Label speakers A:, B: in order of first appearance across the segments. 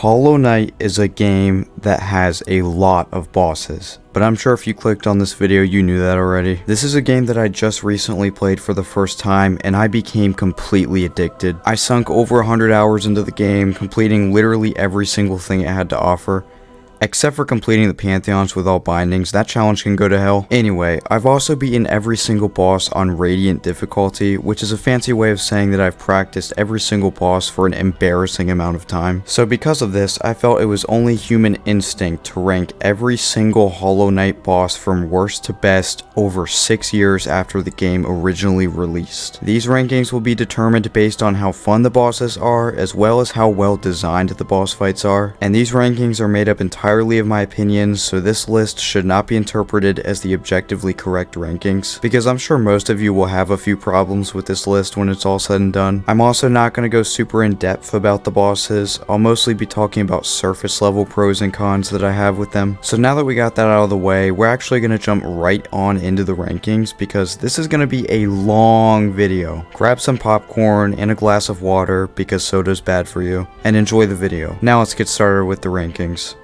A: Hollow Knight is a game that has a lot of bosses, but I'm sure if you clicked on this video you knew that already. This is a game that I just recently played for the first time and I became completely addicted. I sunk over 100 hours into the game, completing literally every single thing it had to offer. Except for completing the Pantheons with all bindings, that challenge can go to hell. Anyway, I've also beaten every single boss on Radiant difficulty, which is a fancy way of saying that I've practiced every single boss for an embarrassing amount of time. So because of this, I felt it was only human instinct to rank every single Hollow Knight boss from worst to best over 6 years after the game originally released. These rankings will be determined based on how fun the bosses are, as well as how well designed the boss fights are, and these rankings are made up entirely of my opinions, so this list should not be interpreted as the objectively correct rankings, because I'm sure most of you will have a few problems with this list when it's all said and done. I'm also not going to go super in depth about the bosses. I'll mostly be talking about surface level pros and cons that I have with them. So now that we got that out of the way, we're actually going to jump right on into the rankings, because this is going to be a long video. Grab some popcorn and a glass of water, because soda's bad for you, and enjoy the video. Now let's get started with the rankings.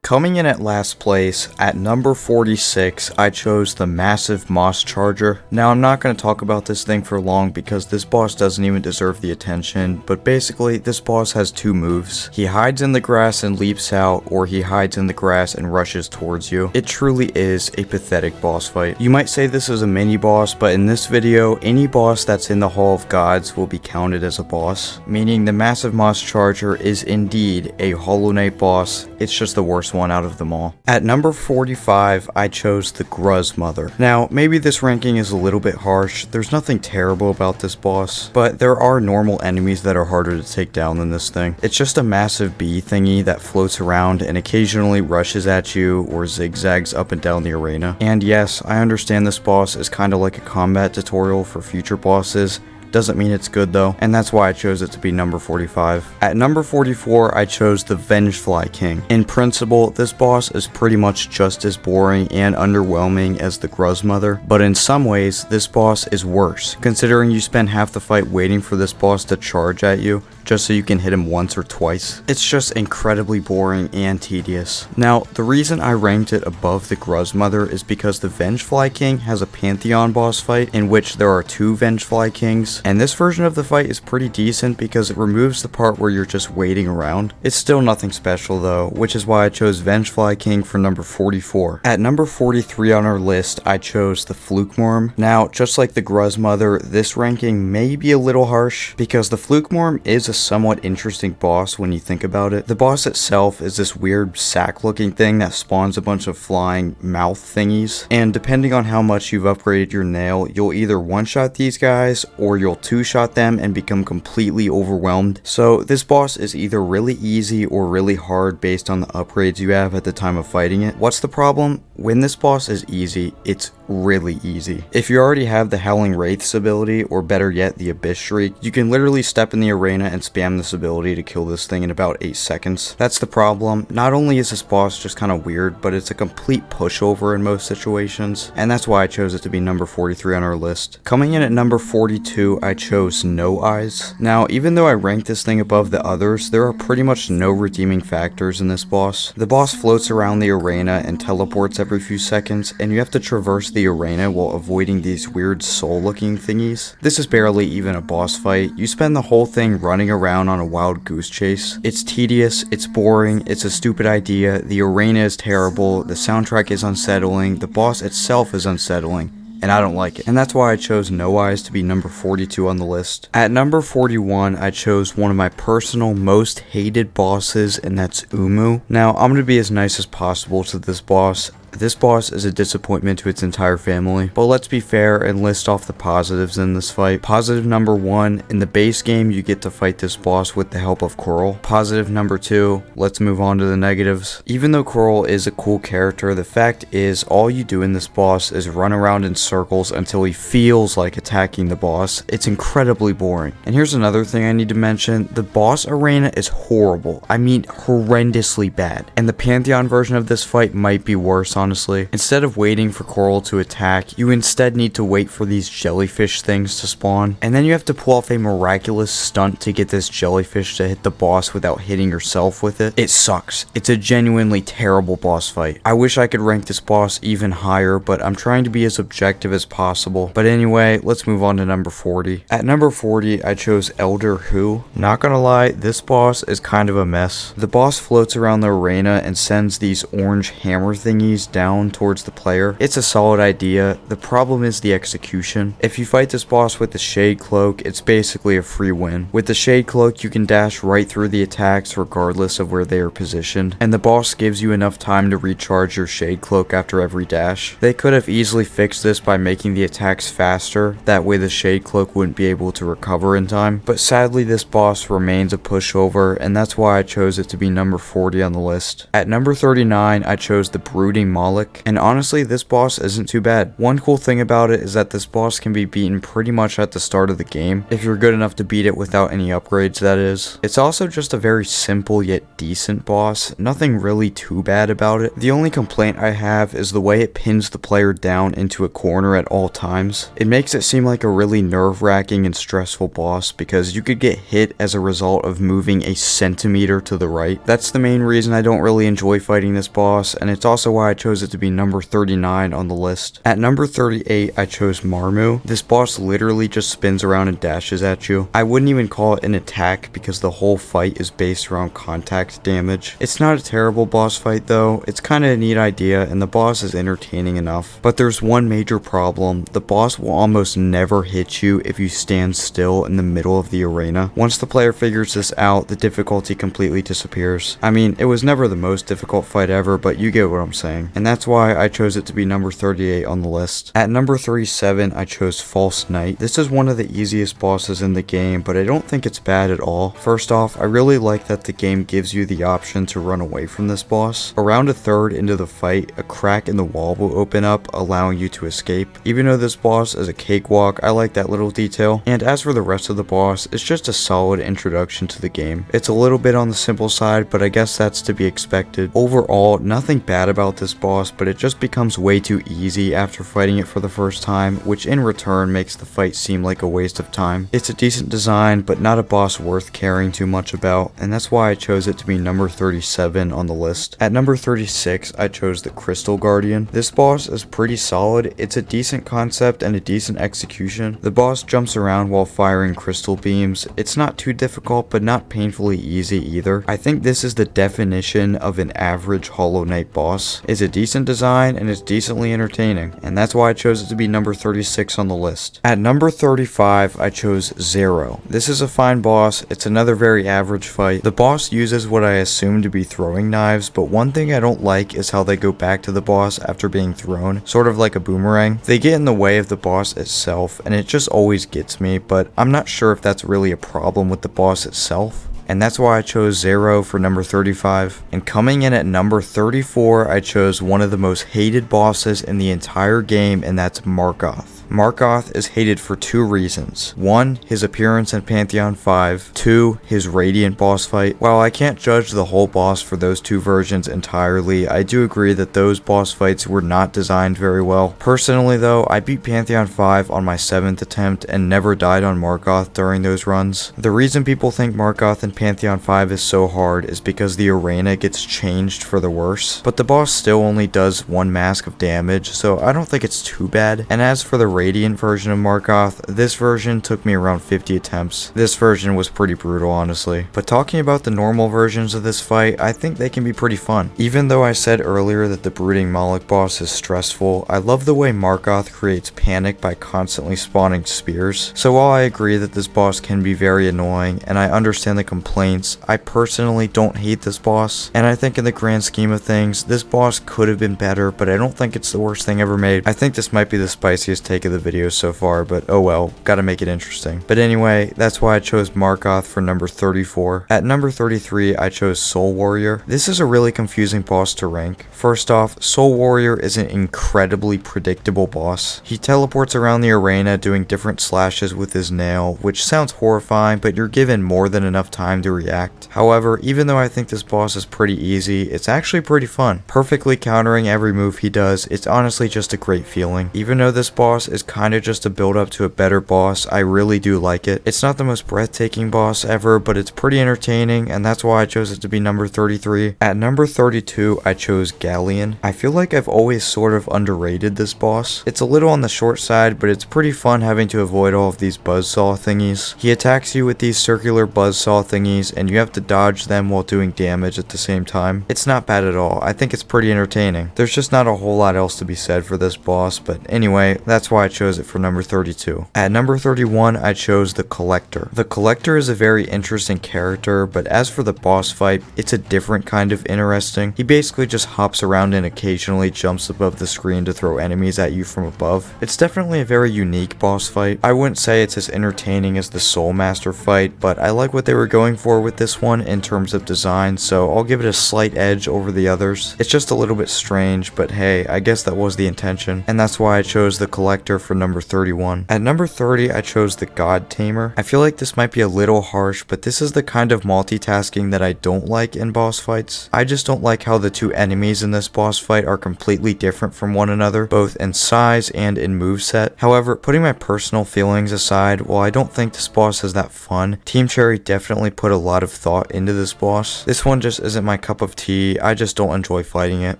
A: Coming in at last place, at number 46, I chose the massive Moss Charger. Now I'm not going to talk about this thing for long because this boss doesn't even deserve the attention, but basically this boss has two moves. He hides in the grass and leaps out, or he hides in the grass and rushes towards you. It truly is a pathetic boss fight. You might say this is a mini boss, but in this video, any boss that's in the Hall of Gods will be counted as a boss, meaning the massive Moss Charger is indeed a Hollow Knight boss. It's just the worst one out of them all. At number 45, I chose the Gruz Mother. Now, maybe this ranking is a little bit harsh. There's nothing terrible about this boss, but there are normal enemies that are harder to take down than this thing. It's just a massive bee thingy that floats around and occasionally rushes at you or zigzags up and down the arena. And yes, I understand this boss is kind of like a combat tutorial for future bosses. Doesn't mean it's good though, and that's why I chose it to be number 45. At number 44, I chose the Vengefly King. In principle, this boss is pretty much just as boring and underwhelming as the Gruz Mother, but in some ways, this boss is worse, considering you spend half the fight waiting for this boss to charge at you, just so you can hit him once or twice. It's just incredibly boring and tedious. Now, the reason I ranked it above the Gruz Mother is because the Vengefly King has a Pantheon boss fight in which there are two Vengefly Kings, and this version of the fight is pretty decent because it removes the part where you're just waiting around. It's still nothing special though, which is why I chose Vengefly King for number 44. At number 43 on our list, I chose the Flukemarm. Now, just like the Gruz Mother, this ranking may be a little harsh because the Flukemarm is a somewhat interesting boss when you think about it. The boss itself is this weird sack looking thing that spawns a bunch of flying mouth thingies, and depending on how much you've upgraded your nail, you'll either one-shot these guys or you'll two-shot them and become completely overwhelmed. So this boss is either really easy or really hard based on the upgrades you have at the time of fighting it. What's the problem? When this boss is easy, it's really easy. If you already have the Howling Wraith's ability, or better yet, the Abyss Shriek, you can literally step in the arena and spam this ability to kill this thing in about 8 seconds. That's the problem. Not only is this boss just kind of weird, but it's a complete pushover in most situations, and that's why I chose it to be number 43 on our list. Coming in at number 42, I chose No Eyes. Now, even though I ranked this thing above the others, there are pretty much no redeeming factors in this boss. The boss floats around the arena and teleports every few seconds, and you have to traverse the arena while avoiding these weird soul-looking thingies. This is barely even a boss fight. You spend the whole thing running around on a wild goose chase. It's tedious, it's boring, it's a stupid idea, the arena is terrible, the soundtrack is unsettling, the boss itself is unsettling, and I don't like it. And that's why I chose No Eyes to be number 42 on the list. At number 41, I chose one of my personal most hated bosses, and that's Uumuu. Now, I'm going to be as nice as possible to this boss. This boss is a disappointment to its entire family, but let's be fair and list off the positives in this fight. Positive number 1, in the base game you get to fight this boss with the help of Coral. Positive number 2, let's move on to the negatives. Even though Coral is a cool character, the fact is all you do in this boss is run around in circles until he feels like attacking the boss. It's incredibly boring. And here's another thing I need to mention, the boss arena is horrible. I mean horrendously bad, and the Pantheon version of this fight might be worse honestly. Instead of waiting for coral to attack, you instead need to wait for these jellyfish things to spawn, and then you have to pull off a miraculous stunt to get this jellyfish to hit the boss without hitting yourself with it. It sucks. It's a genuinely terrible boss fight. I wish I could rank this boss even higher, but I'm trying to be as objective as possible. But anyway, let's move on to number 40. At number 40, I chose Elder Hu. Not gonna lie, this boss is kind of a mess. The boss floats around the arena and sends these orange hammer thingies down towards the player. It's a solid idea. The problem is the execution. If you fight this boss with the Shade Cloak, it's basically a free win. With the Shade Cloak, you can dash right through the attacks regardless of where they are positioned, and the boss gives you enough time to recharge your Shade Cloak after every dash. They could have easily fixed this by making the attacks faster, that way the Shade Cloak wouldn't be able to recover in time, but sadly this boss remains a pushover, and that's why I chose it to be number 40 on the list. At number 39, I chose the Brooding Mawlek, and honestly this boss isn't too bad. One cool thing about it is that this boss can be beaten pretty much at the start of the game, if you're good enough to beat it without any upgrades, that is. It's also just a very simple yet decent boss, nothing really too bad about it. The only complaint I have is the way it pins the player down into a corner at all times. It makes it seem like a really nerve-wracking and stressful boss because you could get hit as a result of moving a centimeter to the right. That's the main reason I don't really enjoy fighting this boss, and it's also why I chose it to be number 39 on the list. At number 38, I chose Marmu. This boss literally just spins around and dashes at you. I wouldn't even call it an attack because the whole fight is based around contact damage. It's not a terrible boss fight though, it's kind of a neat idea and the boss is entertaining enough. But there's one major problem: the boss will almost never hit you if you stand still in the middle of the arena. Once the player figures this out, the difficulty completely disappears. I mean, it was never the most difficult fight ever, but you get what I'm saying. And that's why I chose it to be number 38 on the list. At number 37, I chose False Knight. This is one of the easiest bosses in the game, but I don't think it's bad at all. First off, I really like that the game gives you the option to run away from this boss. Around a third into the fight, a crack in the wall will open up, allowing you to escape. Even though this boss is a cakewalk, I like that little detail. And as for the rest of the boss, it's just a solid introduction to the game. It's a little bit on the simple side, but I guess that's to be expected. Overall, nothing bad about this boss, but it just becomes way too easy after fighting it for the first time, which in return makes the fight seem like a waste of time. It's a decent design, but not a boss worth caring too much about, and that's why I chose it to be number 37 on the list. At number 36, I chose the Crystal Guardian. This boss is pretty solid. It's a decent concept and a decent execution. The boss jumps around while firing crystal beams. It's not too difficult, but not painfully easy either. I think this is the definition of an average Hollow Knight boss. It's a decent design and it's decently entertaining, and that's why I chose it to be number 36 on the list. At number 35, I chose Xero. This is a fine boss. It's another very average fight. The boss uses what I assume to be throwing knives, but one thing I don't like is how they go back to the boss after being thrown, sort of like a boomerang. They get in the way of the boss itself, and it just always gets me, but I'm not sure if that's really a problem with the boss itself. And that's why I chose Xero for number 35. And coming in at number 34, I chose one of the most hated bosses in the entire game, and that's Markoth. Markoth is hated for two reasons. One, his appearance in Pantheon 5. Two, his Radiant boss fight. While I can't judge the whole boss for those two versions entirely, I do agree that those boss fights were not designed very well. Personally though, I beat Pantheon 5 on my 7th attempt and never died on Markoth during those runs. The reason people think Markoth in Pantheon 5 is so hard is because the arena gets changed for the worse, but the boss still only does one mask of damage, so I don't think it's too bad. And as for the Radiant version of Markoth, this version took me around 50 attempts. This version was pretty brutal, honestly. But talking about the normal versions of this fight, I think they can be pretty fun. Even though I said earlier that the Brooding Mawlek boss is stressful, I love the way Markoth creates panic by constantly spawning spears. So while I agree that this boss can be very annoying, and I understand the complaints, I personally don't hate this boss. And I think in the grand scheme of things, this boss could have been better, but I don't think it's the worst thing ever made. I think this might be the spiciest take of of the video so far, but oh well, gotta make it interesting. But anyway, that's why I chose Markoth for number 34. At number 33, I chose Soul Warrior. This is a really confusing boss to rank. First off, Soul Warrior is an incredibly predictable boss. He teleports around the arena doing different slashes with his nail, which sounds horrifying, but you're given more than enough time to react. However, even though I think this boss is pretty easy, it's actually pretty fun. Perfectly countering every move he does, it's honestly just a great feeling. Even though this boss is kinda just a build up to a better boss, I really do like it. It's not the most breathtaking boss ever, but it's pretty entertaining, and that's why I chose it to be number 33. At number 32, I chose Galien. I feel like I've always sort of underrated this boss. It's a little on the short side, but it's pretty fun having to avoid all of these buzzsaw thingies. He attacks you with these circular buzzsaw thingies, and you have to dodge them while doing damage at the same time. It's not bad at all. I think it's pretty entertaining. There's just not a whole lot else to be said for this boss, but anyway, that's why I chose it for number 32. At number 31, I chose the Collector. The Collector is a very interesting character, but as for the boss fight, it's a different kind of interesting. He basically just hops around and occasionally jumps above the screen to throw enemies at you from above. It's definitely a very unique boss fight. I wouldn't say it's as entertaining as the Soul Master fight, but I like what they were going for with this one in terms of design, so I'll give it a slight edge over the others. It's just a little bit strange, but hey, I guess that was the intention, and that's why I chose the Collector for number 31. At number 30, I chose the God Tamer. I feel like this might be a little harsh, but this is the kind of multitasking that I don't like in boss fights. I just don't like how the two enemies in this boss fight are completely different from one another, both in size and in moveset. However, putting my personal feelings aside, while I don't think this boss is that fun, Team Cherry definitely put a lot of thought into this boss. This one just isn't my cup of tea. I just don't enjoy fighting it,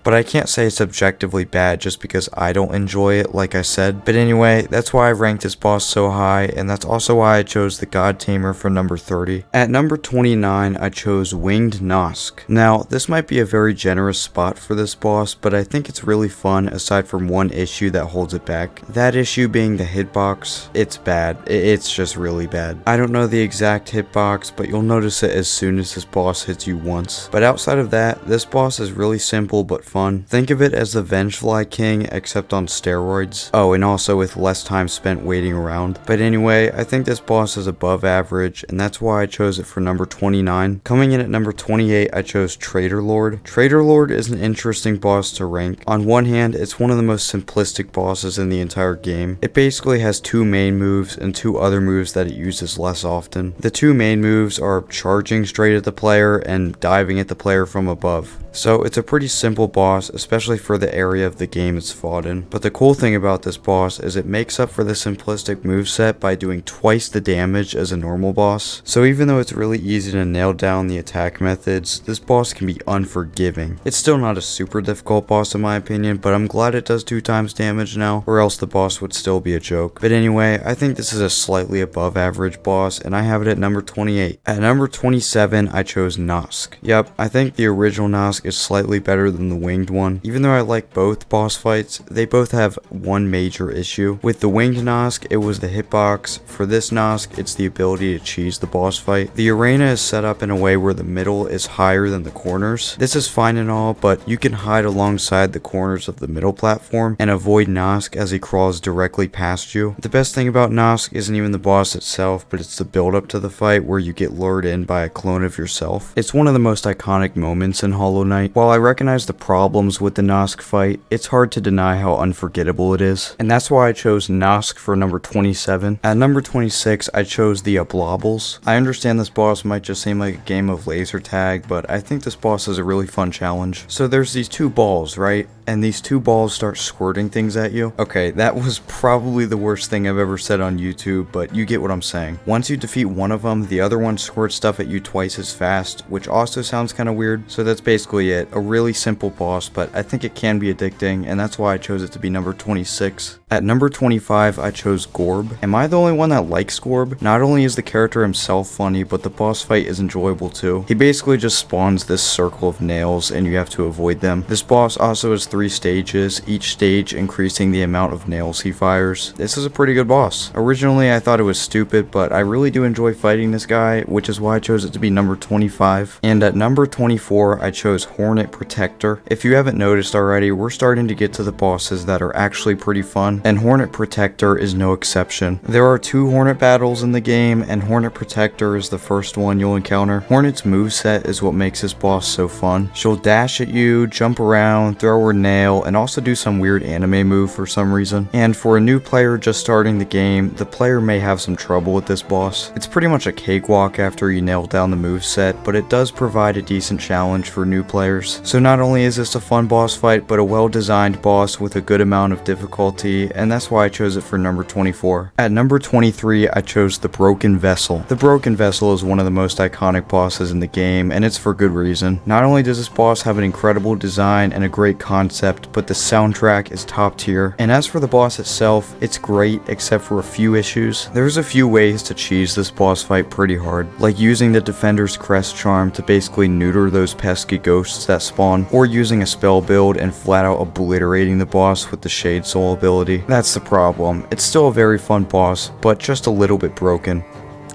A: but I can't say it's objectively bad just because I don't enjoy it, like I said. But anyway, that's why I ranked this boss so high, and that's also why I chose the God Tamer for number 30. At number 29, I chose Winged Nosk. Now, this might be a very generous spot for this boss, but I think it's really fun aside from one issue that holds it back. That issue being the hitbox. It's bad. It's just really bad. I don't know the exact hitbox, but you'll notice it as soon as this boss hits you once. But outside of that, this boss is really simple but fun. Think of it as the Vengefly King, except on steroids. Oh, and also with less time spent waiting around. But anyway, I think this boss is above average, and that's why I chose it for number 29. Coming in at number 28, I chose Traitor Lord. Traitor Lord is an interesting boss to rank. On one hand, it's one of the most simplistic bosses in the entire game. It basically has two main moves and two other moves that it uses less often. The two main moves are charging straight at the player and diving at the player from above. So it's a pretty simple boss, especially for the area of the game it's fought in. But the cool thing about this boss is it makes up for the simplistic moveset by doing twice the damage as a normal boss. So even though it's really easy to nail down the attack methods, this boss can be unforgiving. It's still not a super difficult boss in my opinion, but I'm glad it does 2 times damage now, or else the boss would still be a joke. But anyway, I think this is a slightly above average boss, and I have it at number 28. At number 27, I chose Nosk. Yep, I think the original Nosk is slightly better than the winged one. Even though I like both boss fights, they both have one major issue. With the winged Nosk, it was the hitbox. For this Nosk, it's the ability to cheese the boss fight. The arena is set up in a way where the middle is higher than the corners. This is fine and all, but you can hide alongside the corners of the middle platform and avoid Nosk as he crawls directly past you. The best thing about Nosk isn't even the boss itself, but it's the build up to the fight where you get lured in by a clone of yourself. It's one of the most iconic moments in Hollow Knight. While I recognize the problems with the Nosk fight, it's hard to deny how unforgettable it is. And that's why I chose Nosk for number 27. At number 26, I chose the Oblobbles. I understand this boss might just seem like a game of laser tag, but I think this boss is a really fun challenge. So there's these two balls, right? And these two balls start squirting things at you. Okay, that was probably the worst thing I've ever said on YouTube, but you get what I'm saying. Once you defeat one of them, the other one squirts stuff at you twice as fast, which also sounds kind of weird. So that's basically it. A really simple boss, but I think it can be addicting, and that's why I chose it to be number 26. At number 25, I chose Gorb. Am I the only one that likes Gorb? Not only is the character himself funny, but the boss fight is enjoyable too. He basically just spawns this circle of nails, and you have to avoid them. This boss also has 3 3 stages, each stage increasing the amount of nails he fires. This is a pretty good boss. Originally I thought it was stupid, but I really do enjoy fighting this guy, which is why I chose it to be number 25. And at number 24 I chose Hornet Protector. If you haven't noticed already, we're starting to get to the bosses that are actually pretty fun, and Hornet Protector is no exception. There are 2 Hornet battles in the game, and Hornet Protector is the first one you'll encounter. Hornet's moveset is what makes this boss so fun. She'll dash at you, jump around, throw her nail, and also do some weird anime move for some reason. And for a new player just starting the game, the player may have some trouble with this boss. It's pretty much a cakewalk after you nail down the moveset, but it does provide a decent challenge for new players. So not only is this a fun boss fight, but a well-designed boss with a good amount of difficulty, and that's why I chose it for number 24. At number 23, I chose the Broken Vessel. The Broken Vessel is one of the most iconic bosses in the game, and it's for good reason. Not only does this boss have an incredible design and a great concept, but the soundtrack is top tier. And as for the boss itself, it's great except for a few issues. There's a few ways to cheese this boss fight pretty hard, like using the Defender's Crest charm to basically neuter those pesky ghosts that spawn, or using a spell build and flat out obliterating the boss with the Shade Soul ability. That's the problem. It's still a very fun boss, but just a little bit broken.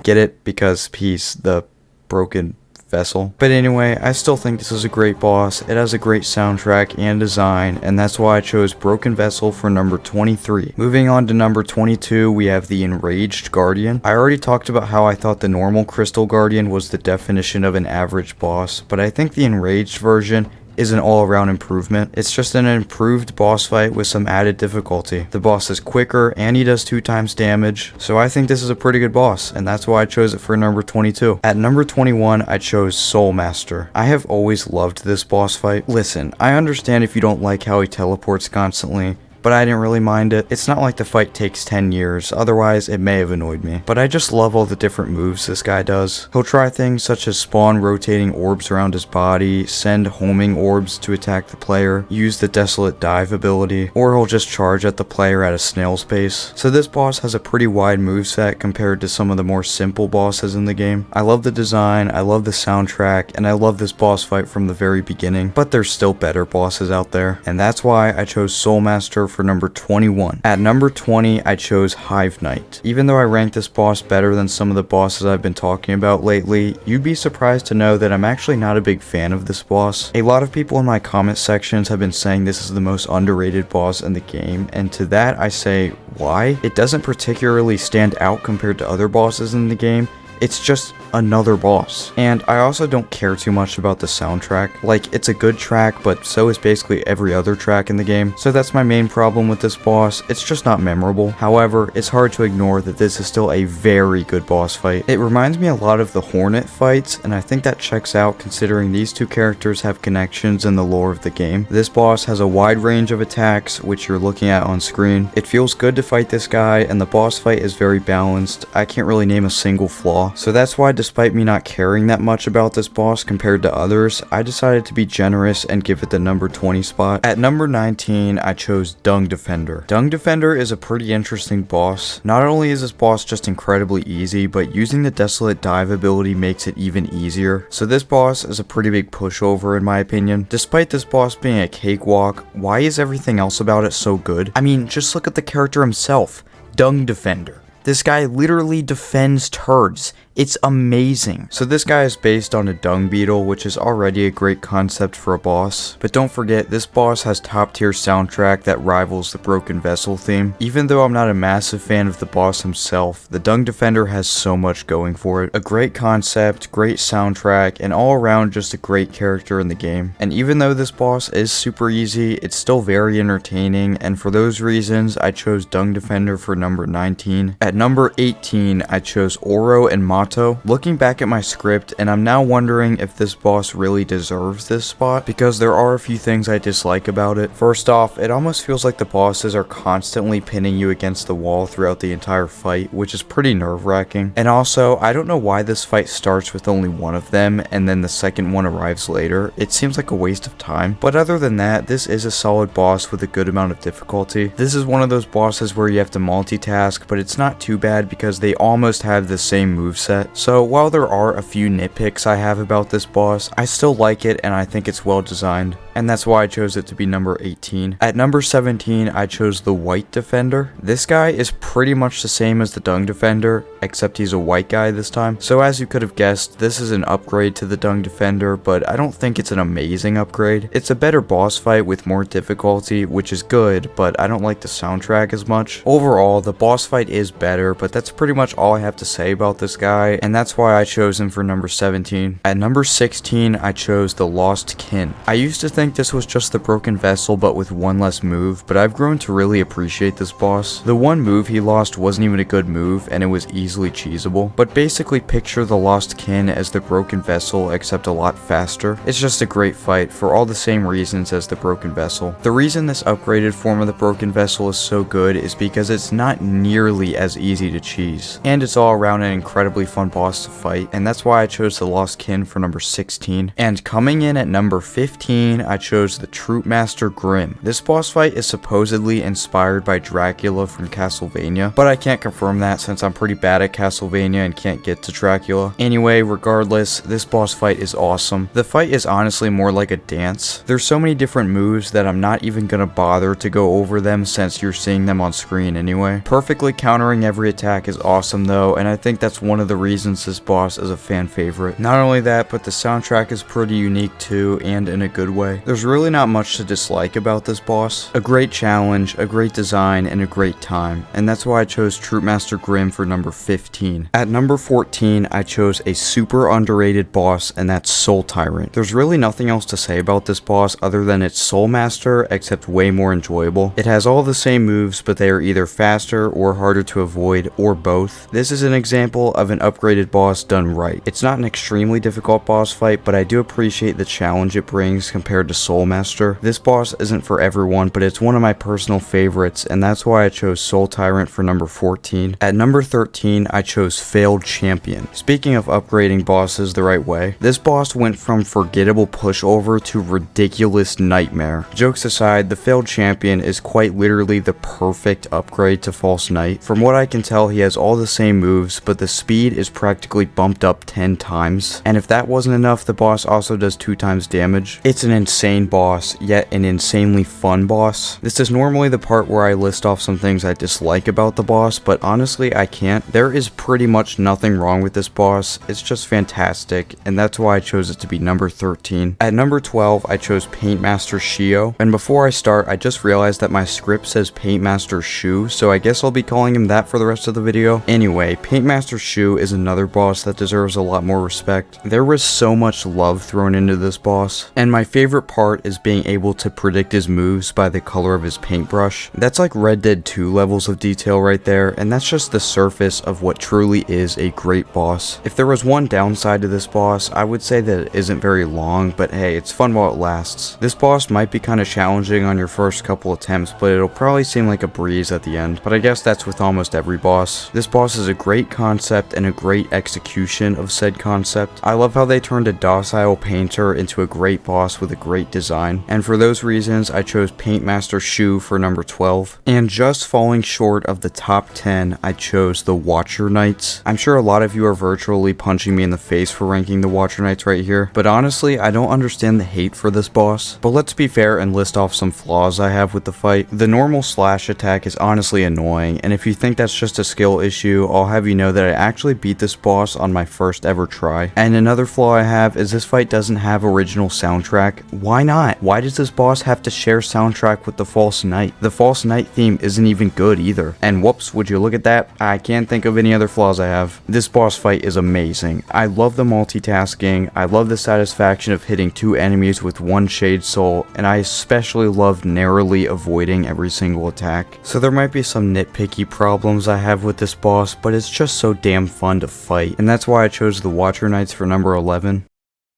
A: Get it? Because he's the broken vessel. But anyway, I still think this is a great boss. It has a great soundtrack and design, and that's why I chose Broken Vessel for number 23. Moving on to number 22, we have the Enraged Guardian. I already talked about how I thought the normal Crystal Guardian was the definition of an average boss, but I think the Enraged version is an all-around improvement. It's just an improved boss fight with some added difficulty. The boss is quicker and he does 2 times damage, so I think this is a pretty good boss, and that's why I chose it for number 22. At number 21, I chose Soul Master. I have always loved this boss fight. Listen, I understand if you don't like how he teleports constantly, but I didn't really mind it. It's not like the fight takes 10 years, otherwise it may have annoyed me. But I just love all the different moves this guy does. He'll try things such as spawn rotating orbs around his body, send homing orbs to attack the player, use the Desolate Dive ability, or he'll just charge at the player at a snail's pace. So this boss has a pretty wide moveset compared to some of the more simple bosses in the game. I love the design, I love the soundtrack, and I love this boss fight from the very beginning, but there's still better bosses out there, and that's why I chose Soul Master for number 21. At number 20, I chose Hive Knight. Even though I rank this boss better than some of the bosses I've been talking about lately, you'd be surprised to know that I'm actually not a big fan of this boss. A lot of people in my comment sections have been saying this is the most underrated boss in the game, and to that I say, why? It doesn't particularly stand out compared to other bosses in the game. It's just another boss. And I also don't care too much about the soundtrack. Like, it's a good track, but so is basically every other track in the game. So that's my main problem with this boss. It's just not memorable. However, it's hard to ignore that this is still a very good boss fight. It reminds me a lot of the Hornet fights, and I think that checks out considering these 2 characters have connections in the lore of the game. This boss has a wide range of attacks, which you're looking at on screen. It feels good to fight this guy, and the boss fight is very balanced. I can't really name a single flaw. So that's why, despite me not caring that much about this boss compared to others, I decided to be generous and give it the number 20 spot. At number 19, I chose Dung Defender. Dung Defender is a pretty interesting boss. Not only is this boss just incredibly easy, but using the Desolate Dive ability makes it even easier. So this boss is a pretty big pushover in my opinion. Despite this boss being a cakewalk, why is everything else about it so good? I mean, just look at the character himself, Dung Defender. This guy literally defends turds. It's amazing. So this guy is based on a dung beetle, which is already a great concept for a boss. But don't forget, this boss has top tier soundtrack that rivals the Broken Vessel theme. Even though I'm not a massive fan of the boss himself, the Dung Defender has so much going for it. A great concept, great soundtrack, and all around just a great character in the game. And even though this boss is super easy, it's still very entertaining, and for those reasons, I chose Dung Defender for number 19. At number 18, I chose Oro and Mato. Looking back at my script, and I'm now wondering if this boss really deserves this spot, because there are a few things I dislike about it. First off, it almost feels like the bosses are constantly pinning you against the wall throughout the entire fight, which is pretty nerve-wracking. And also, I don't know why this fight starts with only one of them, and then the second one arrives later. It seems like a waste of time. But other than that, this is a solid boss with a good amount of difficulty. This is one of those bosses where you have to multitask, but it's not too bad because they almost have the same moveset. set. So while there are a few nitpicks I have about this boss, I still like it and I think it's well designed, and that's why I chose it to be number 18. At number 17, I chose the White Defender. This guy is pretty much the same as the Dung Defender, except he's a white guy this time. So as you could have guessed, this is an upgrade to the Dung Defender, but I don't think it's an amazing upgrade. It's a better boss fight with more difficulty, which is good, but I don't like the soundtrack as much. Overall, the boss fight is better, but that's pretty much all I have to say about this guy, and that's why I chose him for number 17. At number 16, I chose the Lost Kin. I used to think this was just the Broken Vessel, but with one less move, but I've grown to really appreciate this boss. The one move he lost wasn't even a good move, and it was easily cheesable, but basically picture the Lost Kin as the Broken Vessel, except a lot faster. It's just a great fight for all the same reasons as the Broken Vessel. The reason this upgraded form of the Broken Vessel is so good is because it's not nearly as easy to cheese, and it's all around an incredibly fun boss to fight, and that's why I chose the Lost Kin for number 16. And coming in at number 15, I chose the Troupe Master Grimm. This boss fight is supposedly inspired by Dracula from Castlevania, but I can't confirm that since I'm pretty bad at Castlevania and can't get to Dracula. Anyway, regardless, this boss fight is awesome. The fight is honestly more like a dance. There's so many different moves that I'm not even gonna bother to go over them since you're seeing them on screen anyway. Perfectly countering every attack is awesome though, and I think that's one of the reasons this boss is a fan favorite. Not only that, but the soundtrack is pretty unique too, and in a good way. There's really not much to dislike about this boss. A great challenge, a great design, and a great time, and that's why I chose Troupe Master Grimm for number 15. At number 14, I chose a super underrated boss, and that's Soul Tyrant. There's really nothing else to say about this boss other than it's Soul Master, except way more enjoyable. It has all the same moves, but they are either faster or harder to avoid, or both. This is an example of an upgraded boss done right. It's not an extremely difficult boss fight, but I do appreciate the challenge it brings compared to Soul Master. This boss isn't for everyone, but it's one of my personal favorites, and that's why I chose Soul Tyrant for number 14. At number 13, I chose Failed Champion. Speaking of upgrading bosses the right way, this boss went from forgettable pushover to ridiculous nightmare. Jokes aside, the Failed Champion is quite literally the perfect upgrade to False Knight. From what I can tell, he has all the same moves, but the speed is practically bumped up 10 times. And if that wasn't enough, the boss also does 2 times damage. It's an insane boss, yet an insanely fun boss. This is normally the part where I list off some things I dislike about the boss, but honestly I can't. There is pretty much nothing wrong with this boss. It's just fantastic, and that's why I chose it to be number 13. At number 12, I chose Paintmaster Sheo, and before I start, I just realized that my script says Paintmaster Sheo, so I guess I'll be calling him that for the rest of the video. Anyway, Paintmaster Sheo is another boss that deserves a lot more respect. There was so much love thrown into this boss, and my favorite part is being able to predict his moves by the color of his paintbrush. That's like Red Dead 2 levels of detail right there, and that's just the surface of what truly is a great boss. If there was one downside to this boss, I would say that it isn't very long, but hey, it's fun while it lasts. This boss might be kind of challenging on your first couple attempts, but it'll probably seem like a breeze at the end. But I guess that's with almost every boss. This boss is a great concept and a great execution of said concept. I love how they turned a docile painter into a great boss with a great design, and for those reasons I chose Paintmaster Sheo for number 12. And just falling short of the top 10, I chose the Watcher Knights. I'm sure a lot of you are virtually punching me in the face for ranking the Watcher Knights right here, but honestly I don't understand the hate for this boss. But let's be fair and list off some flaws I have with the fight. The normal slash attack is honestly annoying, and if you think that's just a skill issue, I'll have you know that I actually beat this boss on my first ever try. And another flaw I have is this fight doesn't have original soundtrack. Why not? Why does this boss have to share soundtrack with the False Knight? The False Knight theme isn't even good either. And whoops, would you look at that? I can't think of any other flaws I have. This boss fight is amazing. I love the multitasking, I love the satisfaction of hitting 2 enemies with 1 Shade Soul, and I especially love narrowly avoiding every single attack. So there might be some nitpicky problems I have with this boss, but it's just so damn fun to fight, and that's why I chose the Watcher Knights for number 11.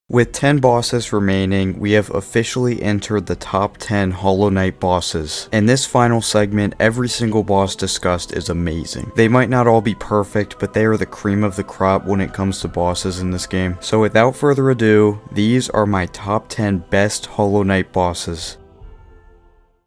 A: With 10 bosses remaining, we have officially entered the top 10 Hollow Knight bosses. In this final segment, every single boss discussed is amazing. They might not all be perfect, but they are the cream of the crop when it comes to bosses in this game. So without further ado, these are my top 10 best Hollow Knight bosses.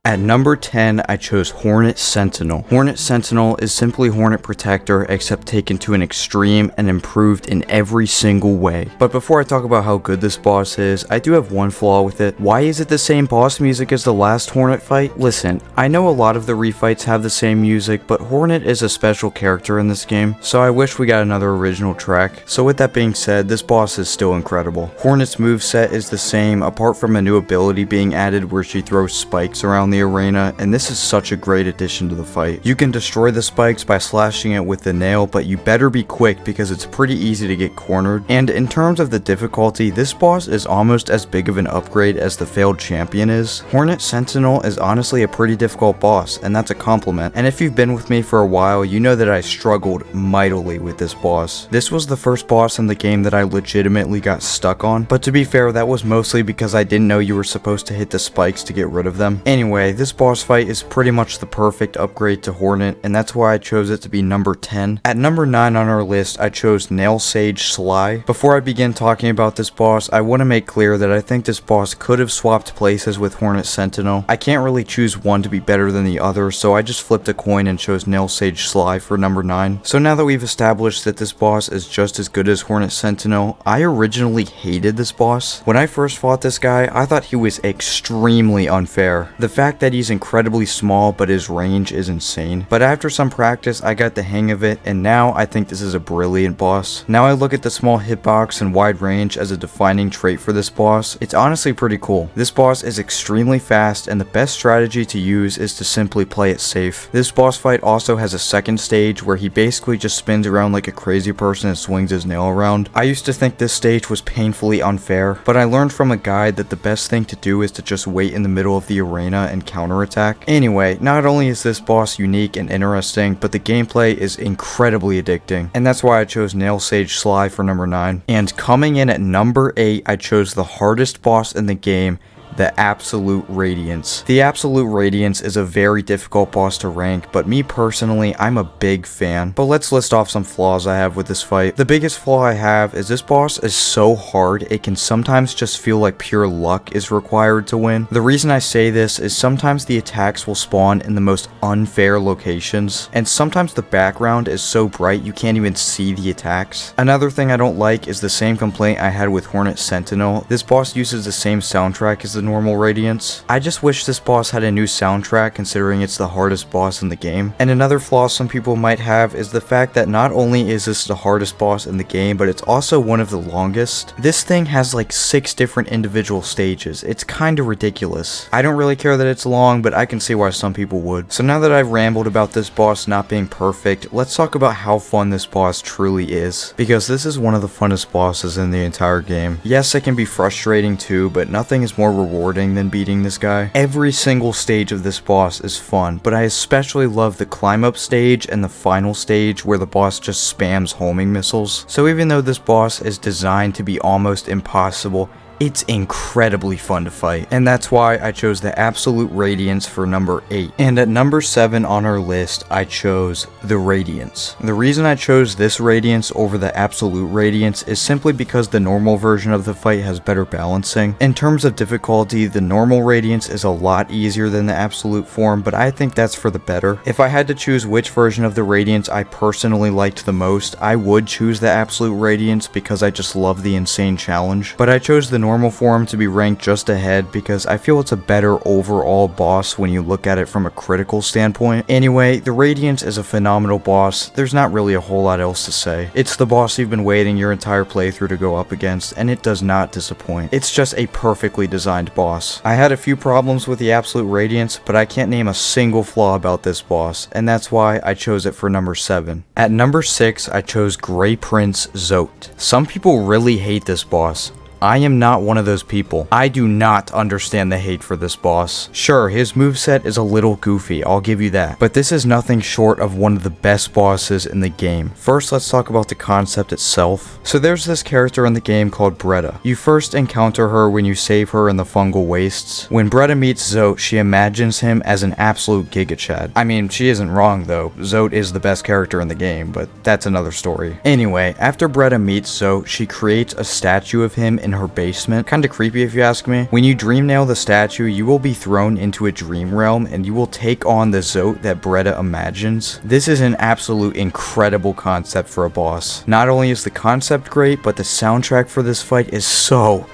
A: At number 10, I chose Hornet Sentinel. Hornet Sentinel is simply Hornet Protector, except taken to an extreme and improved in every single way. But before I talk about how good this boss is, I do have one flaw with it. Why is it the same boss music as the last Hornet fight? Listen, I know a lot of the refights have the same music, but Hornet is a special character in this game, so I wish we got another original track. So with that being said, this boss is still incredible. Hornet's moveset is the same, apart from a new ability being added where she throws spikes around the arena, and this is such a great addition to the fight. You can destroy the spikes by slashing it with the nail, but you better be quick because it's pretty easy to get cornered. And in terms of the difficulty, this boss is almost as big of an upgrade as the failed champion is. Hornet Sentinel is honestly a pretty difficult boss, and that's a compliment. And if you've been with me for a while, you know that I struggled mightily with this boss. This was the first boss in the game that I legitimately got stuck on, but to be fair, that was mostly because I didn't know you were supposed to hit the spikes to get rid of them. Anyway, this boss fight is pretty much the perfect upgrade to Hornet, and that's why I chose it to be number 10. At number 9 on our list, I chose Nailsage Sly. Before I begin talking about this boss, I want to make clear that I think this boss could have swapped places with Hornet Sentinel. I can't really choose one to be better than the other, so I just flipped a coin and chose Nailsage Sly for number 9. So now that we've established that this boss is just as good as Hornet Sentinel, I originally hated this boss. When I first fought this guy, I thought he was extremely unfair. The fact that he's incredibly small, but his range is insane. But after some practice, I got the hang of it, and now I think this is a brilliant boss. Now I look at the small hitbox and wide range as a defining trait for this boss. It's honestly pretty cool. This boss is extremely fast, and the best strategy to use is to simply play it safe. This boss fight also has a second stage where he basically just spins around like a crazy person and swings his nail around. I used to think this stage was painfully unfair, but I learned from a guide that the best thing to do is to just wait in the middle of the arena and counterattack. Anyway, not only is this boss unique and interesting, but the gameplay is incredibly addicting, and that's why I chose Nailsage Sly for number 9. And coming in at number 8, I chose the hardest boss in the game, the Absolute Radiance. The Absolute Radiance is a very difficult boss to rank, but me personally, I'm a big fan. But let's list off some flaws I have with this fight. The biggest flaw I have is this boss is so hard, it can sometimes just feel like pure luck is required to win. The reason I say this is sometimes the attacks will spawn in the most unfair locations, and sometimes the background is so bright you can't even see the attacks. Another thing I don't like is the same complaint I had with Hornet Sentinel. This boss uses the same soundtrack as the normal Radiance. I just wish this boss had a new soundtrack considering it's the hardest boss in the game. And another flaw some people might have is the fact that not only is this the hardest boss in the game, but it's also one of the longest. This thing has like 6 different individual stages. It's kinda ridiculous. I don't really care that it's long, but I can see why some people would. So now that I've rambled about this boss not being perfect, let's talk about how fun this boss truly is. Because this is one of the funnest bosses in the entire game. Yes, it can be frustrating too, but nothing is more rewarding than beating this guy. Every single stage of this boss is fun, but I especially love the climb up stage and the final stage where the boss just spams homing missiles. So even though this boss is designed to be almost impossible, it's incredibly fun to fight, and that's why I chose the Absolute Radiance for number 8. And at number 7 on our list, I chose the Radiance. The reason I chose this Radiance over the Absolute Radiance is simply because the normal version of the fight has better balancing. In terms of difficulty, the normal Radiance is a lot easier than the Absolute form, but I think that's for the better. If I had to choose which version of the Radiance I personally liked the most, I would choose the Absolute Radiance because I just love the insane challenge. But I chose the normal form to be ranked just ahead because I feel it's a better overall boss when you look at it from a critical standpoint. Anyway, the Radiance is a phenomenal boss. There's not really a whole lot else to say. It's the boss you've been waiting your entire playthrough to go up against, and it does not disappoint. It's just a perfectly designed boss. I had a few problems with the Absolute Radiance, but I can't name a single flaw about this boss, and that's why I chose it for number 7. At number 6, I chose Grey Prince Zote. Some people really hate this boss. I am not one of those people. I do not understand the hate for this boss. Sure, his moveset is a little goofy, I'll give you that. But this is nothing short of one of the best bosses in the game. First, let's talk about the concept itself. So there's this character in the game called Bretta. You first encounter her when you save her in the fungal wastes. When Bretta meets Zote, she imagines him as an absolute Giga Chad. I mean, she isn't wrong though. Zote is the best character in the game, but that's another story. Anyway, after Bretta meets Zote, she creates a statue of him in in her basement. Kinda creepy if you ask me. When you dream nail the statue, you will be thrown into a dream realm and you will take on the Zote that Bretta imagines. This is an absolute incredible concept for a boss. Not only is the concept great, but the soundtrack for this fight is so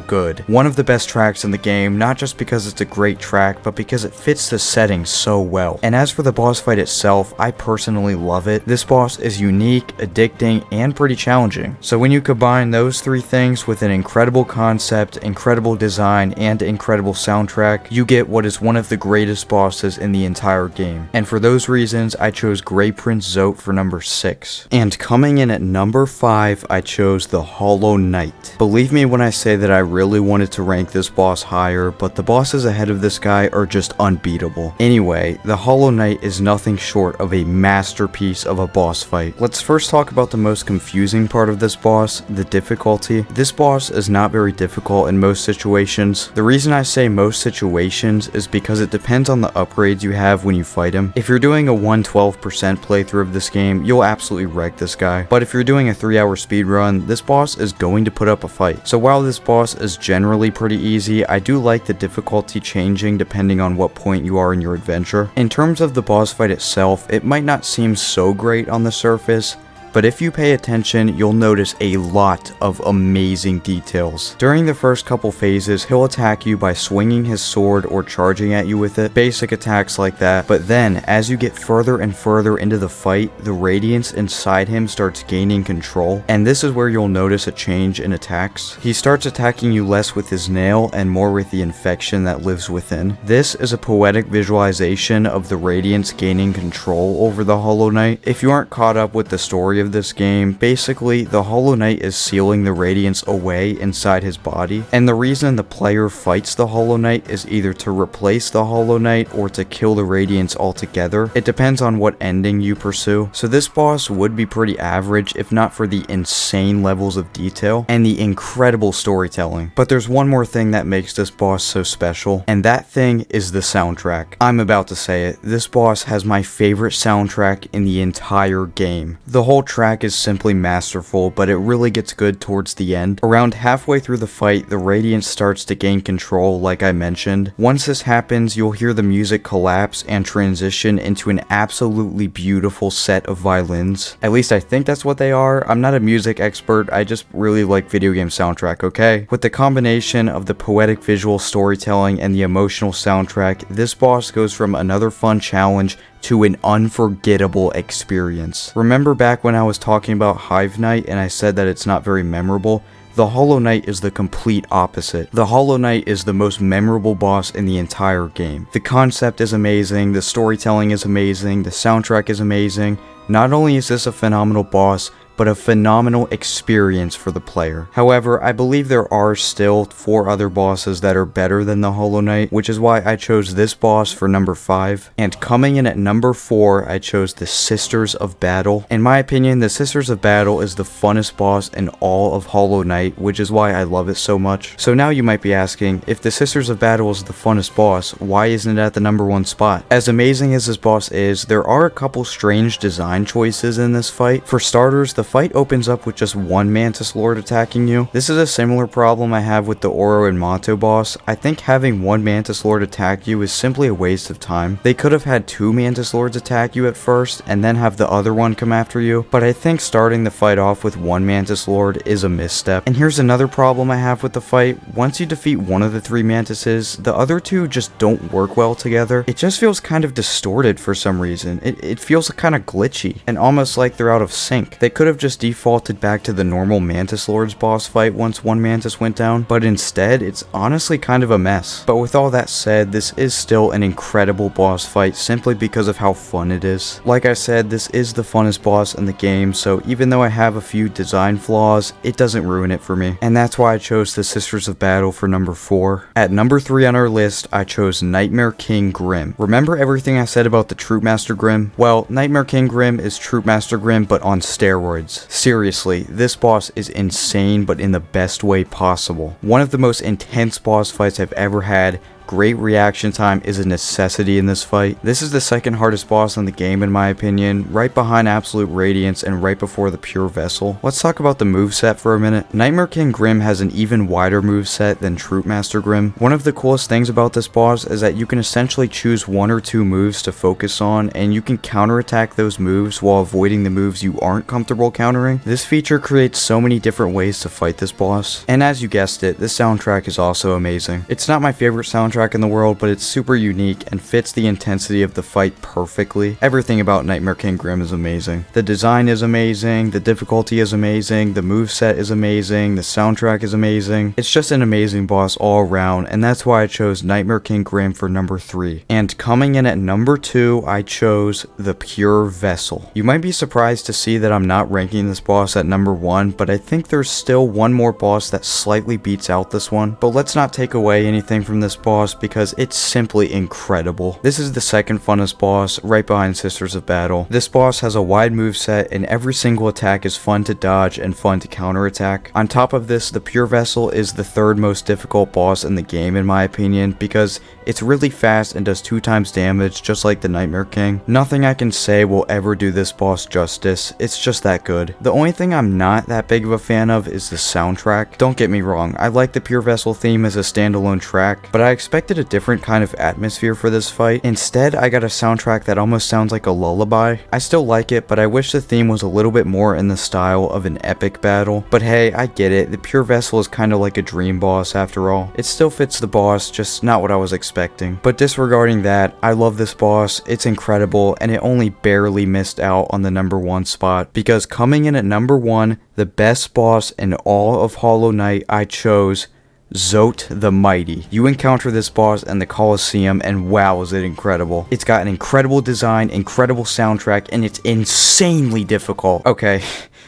A: good. One of the best tracks in the game, not just because it's a great track, but because it fits the setting so well. And as for the boss fight itself, I personally love it. This boss is unique, addicting, and pretty challenging. So when you combine those three things with an incredible concept, incredible design, and incredible soundtrack, you get what is one of the greatest bosses in the entire game. And for those reasons, I chose Grey Prince Zote for number 6. And coming in at number 5, I chose the Hollow Knight. Believe me when I say that I really wanted to rank this boss higher, but the bosses ahead of this guy are just unbeatable. Anyway, the Hollow Knight is nothing short of a masterpiece of a boss fight. Let's first talk about the most confusing part of this boss, the difficulty. This boss is not very difficult in most situations. The reason I say most situations is because it depends on the upgrades you have when you fight him. If you're doing a 112% playthrough of this game, you'll absolutely wreck this guy. But if you're doing a 3-hour speedrun, this boss is going to put up a fight. So while this boss is generally pretty easy, I do like the difficulty changing depending on what point you are in your adventure. In terms of the boss fight itself, it might not seem so great on the surface, but if you pay attention, you'll notice a lot of amazing details. During the first couple phases, he'll attack you by swinging his sword or charging at you with it, basic attacks like that, but then, as you get further and further into the fight, the Radiance inside him starts gaining control, and this is where you'll notice a change in attacks. He starts attacking you less with his nail and more with the infection that lives within. This is a poetic visualization of the Radiance gaining control over the Hollow Knight. If you aren't caught up with the story of this game, basically the Hollow Knight is sealing the Radiance away inside his body, and the reason the player fights the Hollow Knight is either to replace the Hollow Knight or to kill the Radiance altogether. It depends on what ending you pursue. So this boss would be pretty average if not for the insane levels of detail and the incredible storytelling. But there's one more thing that makes this boss so special, and that thing is the soundtrack. I'm about to say it, this boss has my favorite soundtrack in the entire game. The whole track is simply masterful, but it really gets good towards the end. Around halfway through the fight, the Radiance starts to gain control, like I mentioned. Once this happens, you'll hear the music collapse and transition into an absolutely beautiful set of violins. At least I think that's what they are. I'm not a music expert, I just really like video game soundtrack, okay? With the combination of the poetic visual storytelling and the emotional soundtrack, this boss goes from another fun challenge to an unforgettable experience. Remember back when I was talking about Hive Knight and I said that it's not very memorable? The Hollow Knight is the complete opposite. The Hollow Knight is the most memorable boss in the entire game. The concept is amazing, the storytelling is amazing, the soundtrack is amazing. Not only is this a phenomenal boss, but a phenomenal experience for the player. However, I believe there are still 4 other bosses that are better than the Hollow Knight, which is why I chose this boss for number 5. And coming in at number 4, I chose the Sisters of Battle. In my opinion, the Sisters of Battle is the funnest boss in all of Hollow Knight, which is why I love it so much. So now you might be asking, if the Sisters of Battle is the funnest boss, why isn't it at the number 1 spot? As amazing as this boss is, there are a couple strange design choices in this fight. For starters, the fight opens up with just one Mantis Lord attacking you. This is a similar problem I have with the Oro and Mato boss. I think having one Mantis Lord attack you is simply a waste of time. They could have had 2 Mantis Lords attack you at first and then have the other one come after you, but I think starting the fight off with one Mantis Lord is a misstep. And here's another problem I have with the fight. Once you defeat one of the 3 Mantises, the other 2 just don't work well together. It just feels kind of distorted for some reason. It feels kind of glitchy and almost like they're out of sync. They could have just defaulted back to the normal Mantis Lord's boss fight once one Mantis went down, but instead it's honestly kind of a mess. But with all that said, this is still an incredible boss fight simply because of how fun it is. Like I said, this is the funnest boss in the game, so even though I have a few design flaws, it doesn't ruin it for me. And that's why I chose the Sisters of Battle for number 4. At number 3 on our list, I chose Nightmare King Grimm. Remember everything I said about the Troupe Master Grimm? Well, Nightmare King Grimm is Troupe Master Grimm, but on steroids. Seriously, this boss is insane, but in the best way possible. One of the most intense boss fights I've ever had, Great reaction time is a necessity in this fight. This is the second hardest boss in the game in my opinion, right behind Absolute Radiance and right before the Pure Vessel. Let's talk about the moveset for a minute. Nightmare King Grimm has an even wider moveset than Troupe Master Grimm. One of the coolest things about this boss is that you can essentially choose 1 or 2 moves to focus on, and you can counterattack those moves while avoiding the moves you aren't comfortable countering. This feature creates so many different ways to fight this boss. And as you guessed it, this soundtrack is also amazing. It's not my favorite soundtrack in the world, but it's super unique and fits the intensity of the fight perfectly. Everything about Nightmare King Grimm is amazing. The design is amazing, the difficulty is amazing, the moveset is amazing, the soundtrack is amazing. It's just an amazing boss all around, and that's why I chose Nightmare King Grimm for number 3. And coming in at number 2, I chose the Pure Vessel. You might be surprised to see that I'm not ranking this boss at number 1, but I think there's still one more boss that slightly beats out this one. But let's not take away anything from this boss because it's simply incredible. This is the second funnest boss, right behind Sisters of Battle. This boss has a wide moveset and every single attack is fun to dodge and fun to counterattack. On top of this, the Pure Vessel is the third most difficult boss in the game in my opinion because it's really fast and does 2 times damage just like the Nightmare King. Nothing I can say will ever do this boss justice, it's just that good. The only thing I'm not that big of a fan of is the soundtrack. Don't get me wrong, I like the Pure Vessel theme as a standalone track, but I expected a different kind of atmosphere for this fight. Instead, I got a soundtrack that almost sounds like a lullaby. I still like it, but I wish the theme was a little bit more in the style of an epic battle. But hey, I get it, the Pure Vessel is kind of like a dream boss after all. It still fits the boss, just not what I was expecting. But disregarding that, I love this boss, it's incredible, and it only barely missed out on the number 1 spot, because coming in at number 1, the best boss in all of Hollow Knight, I chose Zote the Mighty. You encounter this boss in the Colosseum and wow is it incredible. It's got an incredible design, incredible soundtrack, and it's insanely difficult. Okay,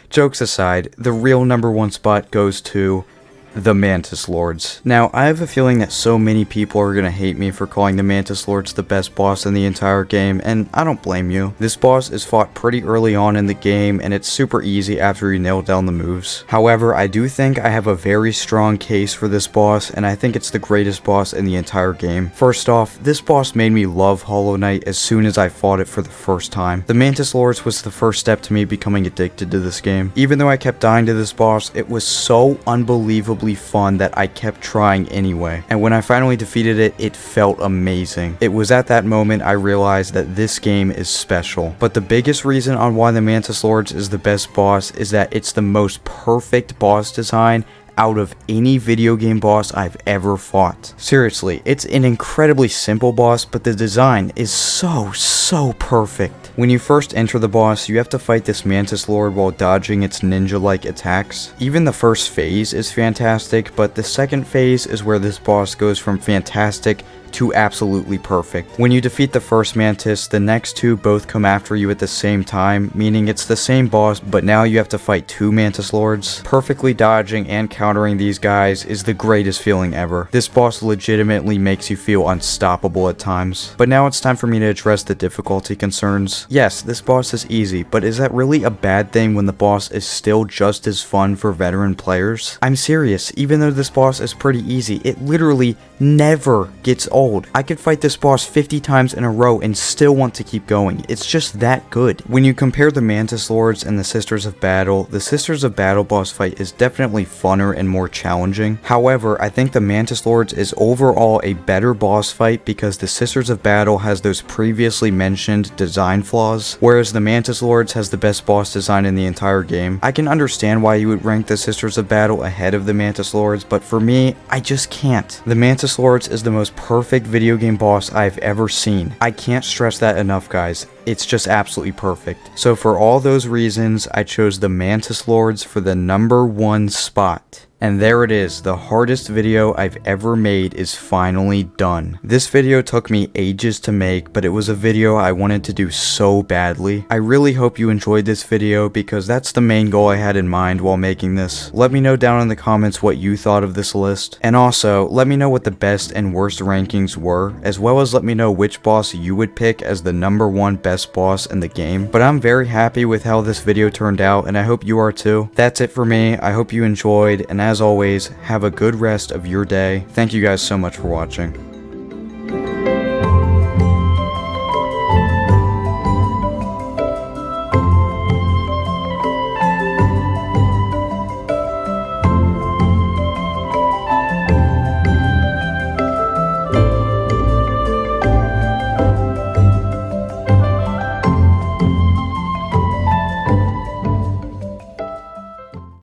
A: jokes aside, the real number 1 spot goes to the Mantis Lords. Now, I have a feeling that so many people are gonna hate me for calling the Mantis Lords the best boss in the entire game, and I don't blame you. This boss is fought pretty early on in the game, and it's super easy after you nail down the moves. However, I do think I have a very strong case for this boss, and I think it's the greatest boss in the entire game. First off, this boss made me love Hollow Knight as soon as I fought it for the first time. The Mantis Lords was the first step to me becoming addicted to this game. Even though I kept dying to this boss, it was so unbelievably fun that I kept trying anyway, and when I finally defeated it, it felt amazing. It was at that moment I realized that this game is special. But the biggest reason on why the Mantis Lords is the best boss is that it's the most perfect boss design out of any video game boss I've ever fought. Seriously, it's an incredibly simple boss, but the design is so perfect. When you first enter the boss, you have to fight this Mantis Lord while dodging its ninja-like attacks. Even the first phase is fantastic, but the second phase is where this boss goes from fantastic to absolutely perfect. When you defeat the first Mantis, the next 2 both come after you at the same time, meaning it's the same boss, but now you have to fight 2 Mantis Lords. Perfectly dodging and countering these guys is the greatest feeling ever. This boss legitimately makes you feel unstoppable at times. But now it's time for me to address the difficulty concerns. Yes, this boss is easy, but is that really a bad thing when the boss is still just as fun for veteran players? I'm serious, even though this boss is pretty easy, it literally never gets old. I could fight this boss 50 times in a row and still want to keep going. It's just that good. When you compare the Mantis Lords and the Sisters of Battle, the Sisters of Battle boss fight is definitely funner and more challenging. However, I think the Mantis Lords is overall a better boss fight because the Sisters of Battle has those previously mentioned design flaws, whereas the Mantis Lords has the best boss design in the entire game. I can understand why you would rank the Sisters of Battle ahead of the Mantis Lords, but for me, I just can't. The Mantis Lords is the most perfect video game boss I've ever seen. I can't stress that enough, guys. It's just absolutely perfect. So for all those reasons, I chose the Mantis Lords for the number 1 spot. And there it is, the hardest video I've ever made is finally done. This video took me ages to make, but it was a video I wanted to do so badly. I really hope you enjoyed this video because that's the main goal I had in mind while making this. Let me know down in the comments what you thought of this list. And also, let me know what the best and worst rankings were, as well as let me know which boss you would pick as the number 1 best boss in the game. But I'm very happy with how this video turned out, and I hope you are too. That's it for me. I hope you enjoyed, and as always, have a good rest of your day. Thank you guys so much for watching.